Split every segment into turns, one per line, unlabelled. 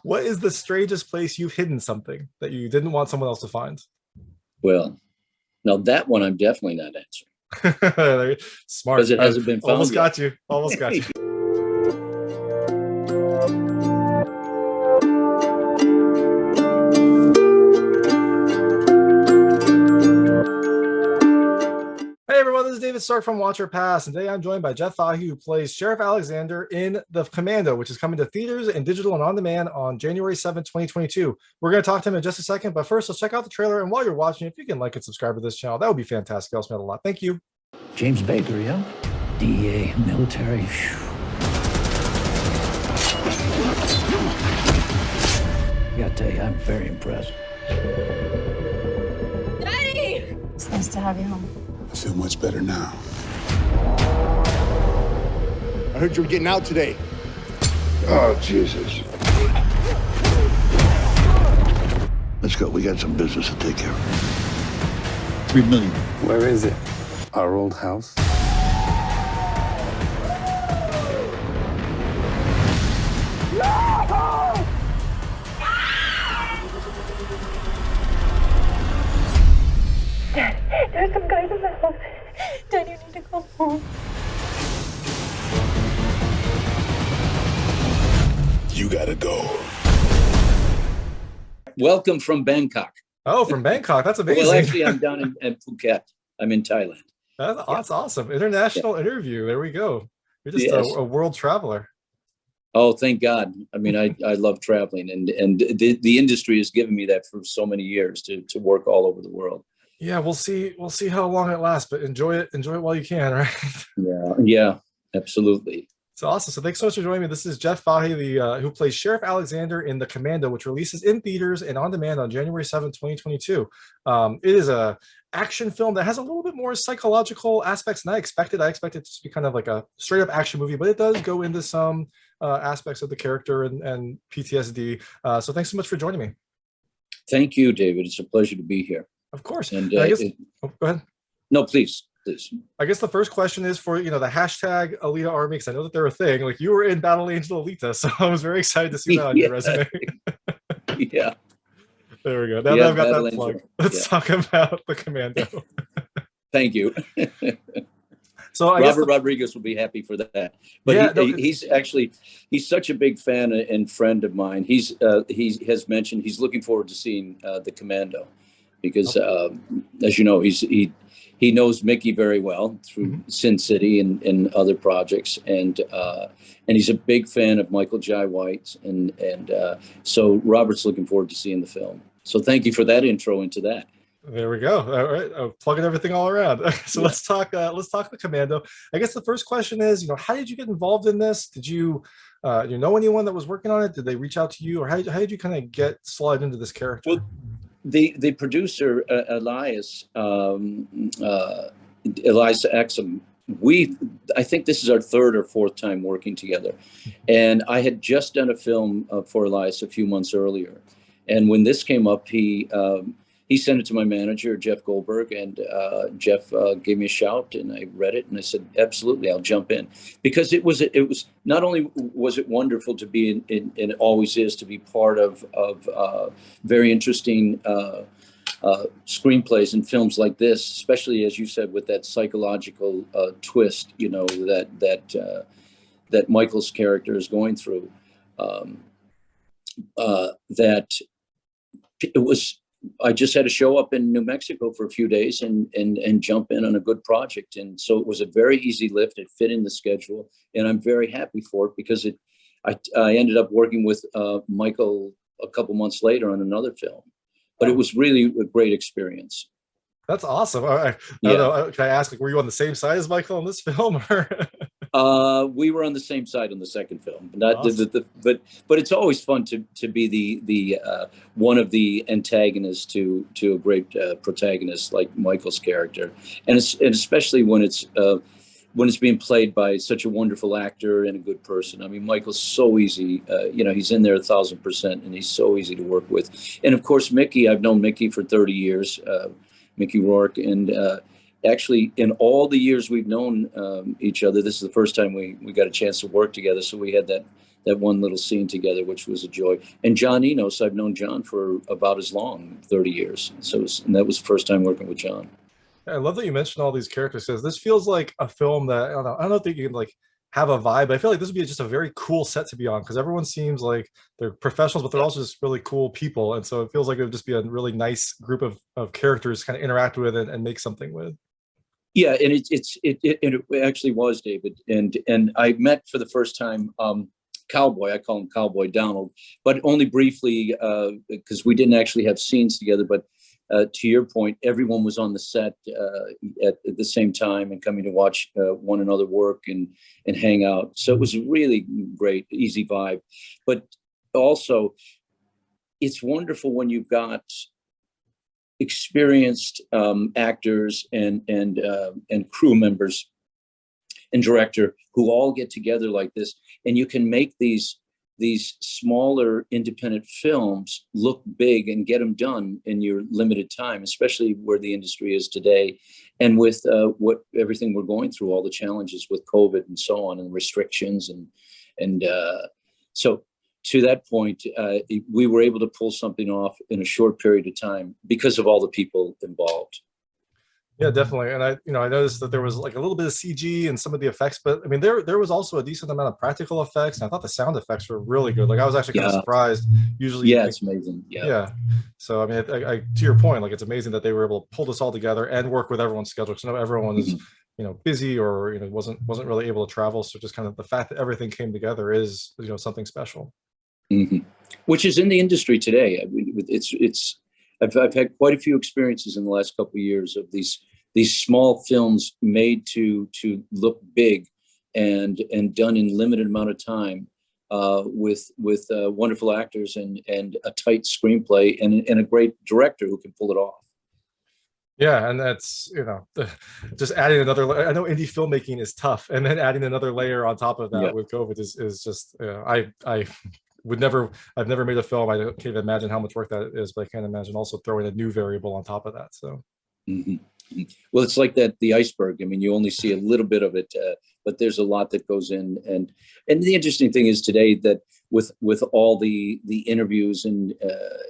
What is the strangest place you've hidden something that you didn't want someone else to find?
Well, now that one I'm definitely not answering
Smart.
because it hasn't been found
Almost
yet.
got you. Almost got you. Hey everyone, this is David Stark from Watcher Pass, and today I'm joined by Jeff Fahey, who plays Sheriff Alexander in The Commando, which is coming to theaters and digital and on demand on January 7th, 2022. We're going to talk to him in just a second, but first, let's check out the trailer. And while you're watching, if you can like and subscribe to this channel, that would be fantastic. It helps me out a lot. Thank you.
James Baker, yeah? DEA, military. I gotta tell you, I'm very impressed.
Daddy! It's nice to have you home.
I feel much better now.
I heard you were getting out today.
Oh, Jesus.
Let's go. We got some business to take care of.
$3 million.
Where is it? Our old house?
Dad, there's some guys in the house. Dad, you need to come home.
You gotta go.
Welcome from Bangkok.
Oh, from Bangkok. That's amazing.
Well, actually, I'm down in Phuket. I'm in Thailand.
That's awesome. International interview. There we go. You're just
Yes.
a world traveler.
Oh, thank God. I mean, I love traveling, and the industry has given me that for so many years to work all over the world.
Yeah, we'll see how long it lasts, but enjoy it while you can, right?
Yeah, absolutely.
It's awesome. So thanks so much for joining me. This is Jeff Fahey, who plays Sheriff Alexander in The Commando, which releases in theaters and on demand on January 7th, 2022. It is a action film that has a little bit more psychological aspects than I expected. I expected it to be kind of like a straight up action movie, but it does go into some aspects of the character and PTSD. So thanks so much for joining me.
Thank you, David. It's a pleasure to be here.
Of course.
And
go ahead.
No, please.
I guess the first question is for the hashtag Alita Army, because I know that they're a thing. Like, you were in Battle Angel Alita, so I was very excited to see that on your resume.
Yeah.
There we go. Now that I've got
Battle
that plug,
Angel.
let's talk about The Commando.
Thank you.
So
Robert Rodriguez will be happy for that. But
Yeah,
he's such a big fan and friend of mine. He has mentioned he's looking forward to seeing The Commando because, as you know, he knows Mickey very well through Sin City and other projects, and he's a big fan of Michael Jai White, and so Robert's looking forward to seeing the film. So thank you for that intro into that.
There we go. All right, plugging everything all around. So
Yeah.
let's talk The Commando. I guess the first question is, how did you get involved in this? Did you know anyone that was working on it? Did they reach out to you, or how did you kind of get slid into this character?
Well, the producer Elias Exum, I think this is our third or fourth time working together, and I had just done a film for Elias a few months earlier, and when this came up, he sent it to my manager, Jeff Goldberg, and Jeff gave me a shout, and I read it, and I said, absolutely, I'll jump in. Because it was not only was it wonderful to be in and it always is to be part of very interesting screenplays and films like this, especially, as you said, with that psychological twist, that Michael's character is going through, that it was, I just had to show up in New Mexico for a few days and jump in on a good project. And so it was a very easy lift. It fit in the schedule, and I'm very happy for it because I ended up working with Michael a couple months later on another film, but it was really a great experience.
That's awesome. I don't know. Can I ask, were you on the same side as Michael in this film?
We were on the same side on the second film,
Awesome.
but it's always fun to be the one of the antagonists to a great protagonist like Michael's character, and especially when it's being played by such a wonderful actor and a good person. I mean, Michael's so easy. He's in there 1,000%, and he's so easy to work with. And of course, Mickey. I've known Mickey for 30 years. Mickey Rourke, and actually, in all the years we've known each other, this is the first time we got a chance to work together. So we had that one little scene together, which was a joy. And John Enos, I've known John for about as long, 30 years. And that was the first time working with John.
I love that you mentioned all these characters, because this feels like a film that I don't think you can like have a vibe, but I feel like this would be just a very cool set to be on, because everyone seems like they're professionals, but they're also just really cool people. And so it feels like it would just be a really nice group of characters to kind of interact with and make something with.
Yeah, and it actually was, David. And I met for the first time Cowboy. I call him Cowboy Donald, but only briefly, because we didn't actually have scenes together. But to your point, everyone was on the set at the same time and coming to watch one another work and hang out. So it was a really great, easy vibe. But also, it's wonderful when you've got experienced actors and crew members and director who all get together like this, and you can make these smaller independent films look big and get them done in your limited time, especially where the industry is today, and with everything we're going through, all the challenges with COVID and so on, and restrictions and so. To that point, we were able to pull something off in a short period of time because of all the people involved.
Yeah, definitely. And I noticed that there was like a little bit of CG and some of the effects, but I mean, there was also a decent amount of practical effects, and I thought the sound effects were really good. Like I was actually kind of surprised. Usually,
yeah,
like,
it's amazing.
Yeah. So I mean, I to your point, like it's amazing that they were able to pull this all together and work with everyone's schedule. Because I know everyone is busy, or wasn't really able to travel. So just kind of the fact that everything came together is something special.
Mm-hmm. Which is in the industry today. I mean, I've had quite a few experiences in the last couple of years of these small films made to look big and done in limited amount of time with wonderful actors and a tight screenplay and a great director who can pull it off.
Yeah, and that's just adding another. I know indie filmmaking is tough, and then adding another layer on top of that with COVID is just. I've never made a film. I can't even imagine how much work that is, but I can't imagine also throwing a new variable on top of that. So.
Mm-hmm. Well, it's like the iceberg. I mean, you only see a little bit of it, but there's a lot that goes in. And the interesting thing is today that with all the interviews and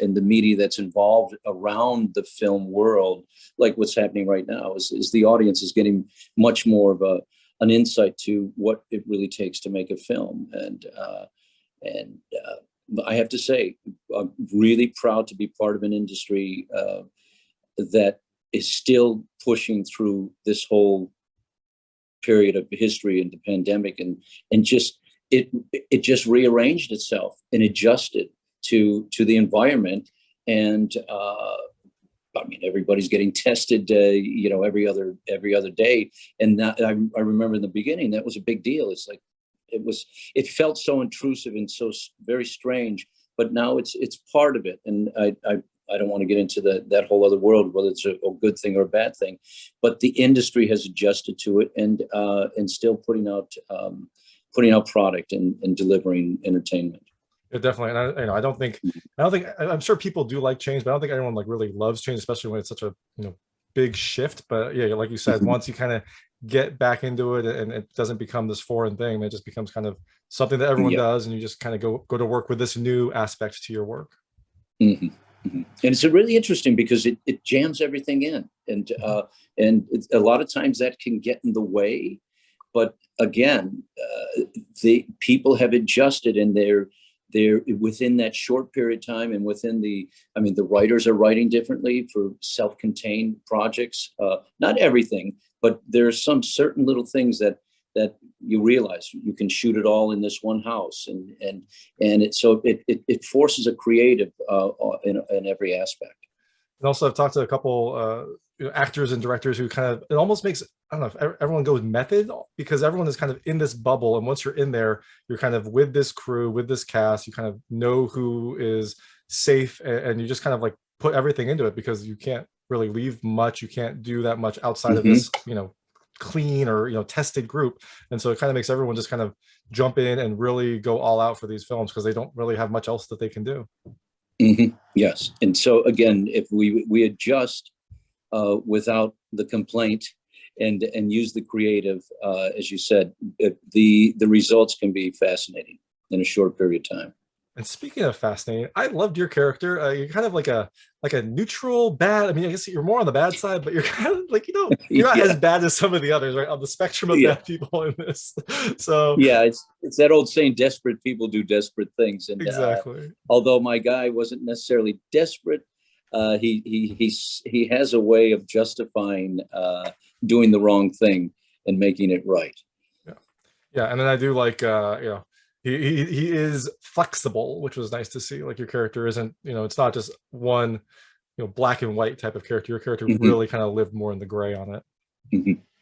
the media that's involved around the film world, like what's happening right now, is the audience is getting much more of an insight to what it really takes to make a film. And I have to say, I'm really proud to be part of an industry that is still pushing through this whole period of history and the pandemic, and just it just rearranged itself and adjusted to the environment. And I mean, everybody's getting tested, every other day. And that, I remember in the beginning, that was a big deal. It's like, it felt so intrusive and so very strange, but now it's part of it. And I don't want to get into that whole other world, whether it's a good thing or a bad thing, but the industry has adjusted to it and still putting out product and delivering entertainment.
Yeah, definitely. And I don't think I'm sure people do like change, but I don't think anyone like really loves change, especially when it's such a big shift. But yeah, like you said, once you kind of get back into it and it doesn't become this foreign thing, it just becomes kind of something that everyone does, and you just kind of go to work with this new aspect to your work.
Mm-hmm. Mm-hmm. And it's really interesting because it jams everything in, and a lot of times that can get in the way. But again, the people have adjusted, and they're within that short period of time, and within the writers are writing differently for self-contained projects. Not everything, but there are some certain little things that you realize you can shoot it all in this one house, and it forces a creative in every aspect.
And also, I've talked to a couple actors and directors who kind of, it almost makes, I don't know if everyone goes method, because everyone is kind of in this bubble, and once you're in there, you're kind of with this crew, with this cast, you kind of know who is safe, and you just kind of like put everything into it, because you can't really leave much, you can't do that much outside of this clean or tested group. And so it kind of makes everyone just kind of jump in and really go all out for these films, because they don't really have much else that they can do.
Mm-hmm. Yes. And so again, if we adjust without the complaint and use the creative, as you said, the results can be fascinating. in a short period of time.
And speaking of fascinating, I loved your character. You're kind of like a neutral bad. I mean, I guess you're more on the bad side, but you're kind of like, you're not as bad as some of the others, right? On the spectrum of bad people in this. So
yeah, it's that old saying, desperate people do desperate things. And
exactly.
Although my guy wasn't necessarily desperate, he has a way of justifying doing the wrong thing and making it right.
Yeah, and then I do like he is flexible, which was nice to see. Like your character isn't, it's not just one, black and white type of character. Your character really kind of lived more in the gray on it.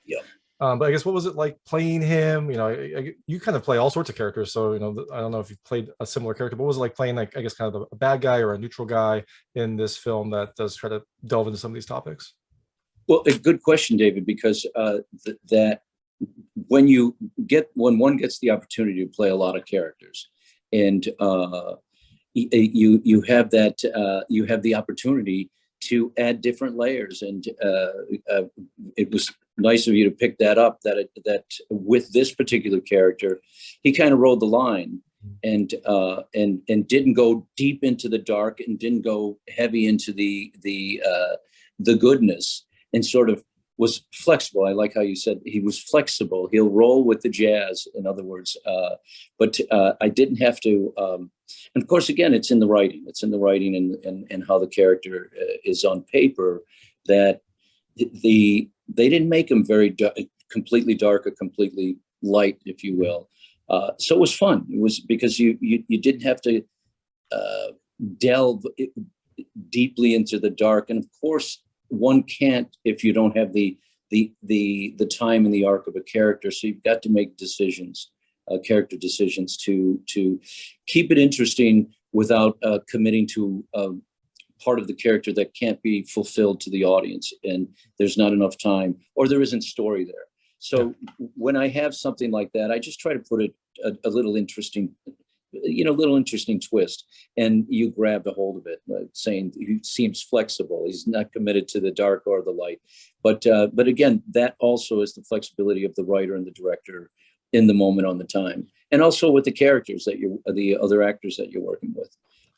Yeah.
But I guess what was it like playing him? You kind of play all sorts of characters, so I don't know if you've played a similar character, but what was it like playing, like, I guess, kind of a bad guy or a neutral guy in this film that does try to delve into some of these topics?
Well, a good question, David, because that when one gets the opportunity to play a lot of characters, and you have the opportunity to add different layers, and it was nice of you to pick that up. That with this particular character, he kind of rode the line, and didn't go deep into the dark, and didn't go heavy into the goodness, and sort of was flexible. I like how you said he was flexible. He'll roll with the jazz, in other words. But I didn't have to. And of course, again, it's in the writing. It's in the writing and how the character is on paper. That they didn't make him very completely dark or completely light, if you will. So it was fun. It was because you didn't have to delve deeply into the dark, and of course, one can't if you don't have the time and the arc of a character. So you've got to make decisions, character decisions, to keep it interesting without committing to part of the character that can't be fulfilled to the audience, and there's not enough time, or there isn't story there. So when I have something like that, I just try to put a little interesting twist, and you grabbed a hold of it, saying he seems flexible. He's not committed to the dark or the light. But again, that also is the flexibility of the writer and the director in the moment, on the time, and also with the characters the other actors that you're working with.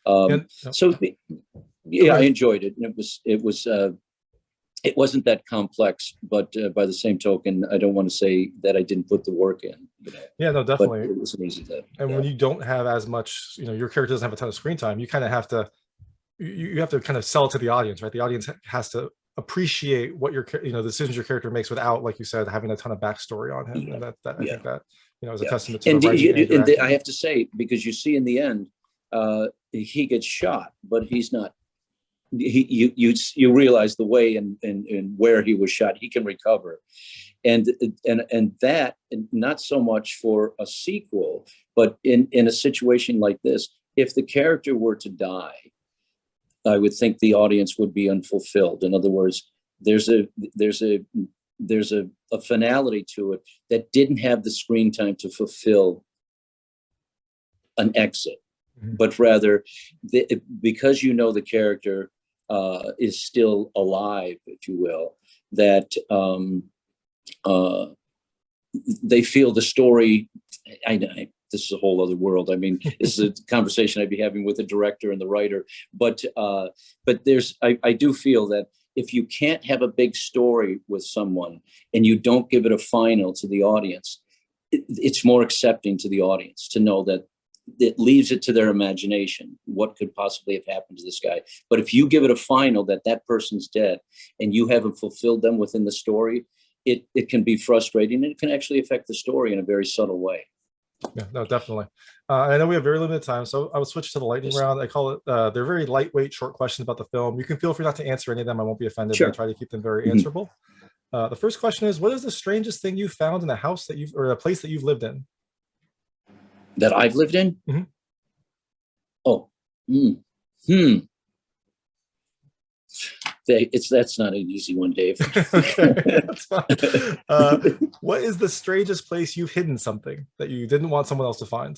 I enjoyed it, and it wasn't that complex, but by the same token, I don't want to say that I didn't put the work in.
Yeah, no, definitely.
But it was an easy thing.
And when you don't have as much, your character doesn't have a ton of screen time, you kind of have to, you have to kind of sell it to the audience, right? The audience has to appreciate what the decisions your character makes without, like you said, having a ton of backstory on him. And I think that, is a testament to the writing.
And I have to say, because you see in the end, he gets shot, but he's not. You realize the way and where he was shot, he can recover, and that, not so much for a sequel, but in a situation like this, if the character were to die, I would think the audience would be unfulfilled. In other words, there's a finality to it that didn't have the screen time to fulfill an exit, but rather because the character is still alive, if you will, that they feel the story. This is a whole other world. I mean, this is a conversation I'd be having with the director and the writer. But I do feel that if you can't have a big story with someone and you don't give it a final to the audience, it's more accepting to the audience to know that it leaves it to their imagination what could possibly have happened to this guy. But if you give it a final that person's dead and you haven't fulfilled them within the story, it can be frustrating, and it can actually affect the story in a very subtle way.
Yeah, no, definitely. I know we have very limited time, so I will switch to the lightning round. I call it, they're very lightweight, short questions about the film. You can feel free not to answer any of them. I won't be offended. Sure. I try to keep them very answerable. The first question is, what is the strangest thing you found in a house or a place that you've lived in?
That I've lived in? Oh, that's not an easy one, Dave.
Okay, that's fine. What is the strangest place you've hidden something that you didn't want someone else to find?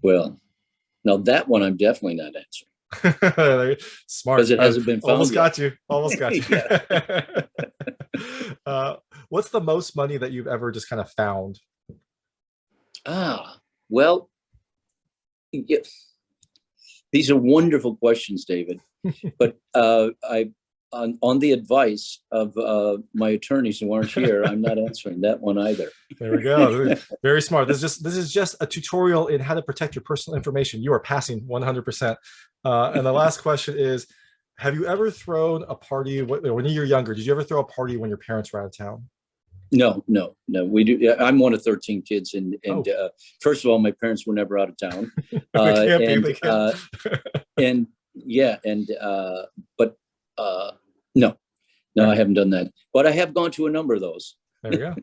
Well, now that one I'm definitely not answering.
Smart.
Because it hasn't been found
Almost
yet.
got you. Almost got you. What's the most money that you've ever just kind of found?
Well, Yeah, these are wonderful questions, David. But on the advice of my attorneys who aren't here, I'm not answering that one either.
There we go. Very smart. This is just a tutorial in how to protect your personal information. You are passing 100%. And the last question is, have you ever thrown a party when you were younger? Did you ever throw a party when your parents were out of town?
No. We do. I'm one of 13 kids, and first of all, my parents were never out of town. No, I haven't done that. But I have gone to a number of those.
There we go.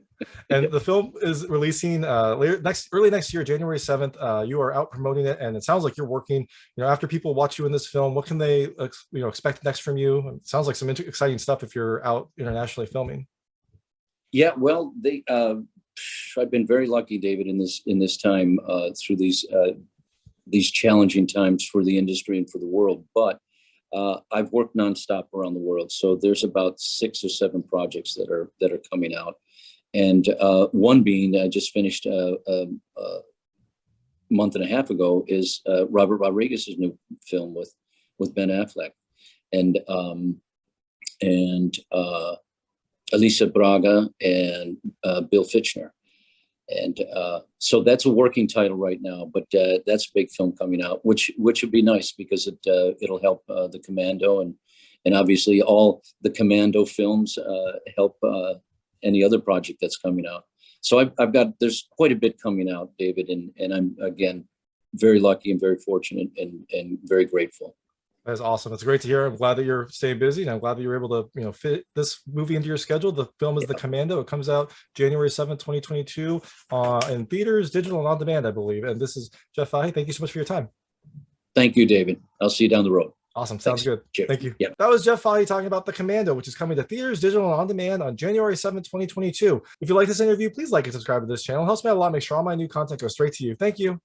And the film is releasing early next year, January 7th. You are out promoting it, and it sounds like you're working. After people watch you in this film, what can they expect next from you? It sounds like some exciting stuff if you're out internationally filming.
Yeah, well, I've been very lucky, David, in this time through these challenging times for the industry and for the world. But I've worked nonstop around the world, so there's about 6 or 7 projects that are coming out, and one being I just finished a month and a half ago is Robert Rodriguez's new film with Ben Affleck, and Elisa Braga and Bill Fichtner. And so that's a working title right now, but that's a big film coming out, which would be nice because it'll help the Commando and obviously all the Commando films help any other project that's coming out. So there's quite a bit coming out, David, and I'm again very lucky and very fortunate and very grateful.
That's awesome. It's great to hear. I'm glad that you're staying busy, and I'm glad that you're able to, fit this movie into your schedule. The film is The Commando. It comes out January 7th, 2022, in theaters, digital, and on demand, I believe. And this is Jeff Fahey. Thank you so much for your time.
Thank you, David. I'll see you down the road.
Awesome. Sounds good.
Cheers.
Thank you.
Yep.
That was Jeff Fahey talking about The Commando, which is coming to theaters, digital, and on demand on January 7th, 2022. If you like this interview, please like and subscribe to this channel. It helps me out a lot. Make sure all my new content goes straight to you. Thank you.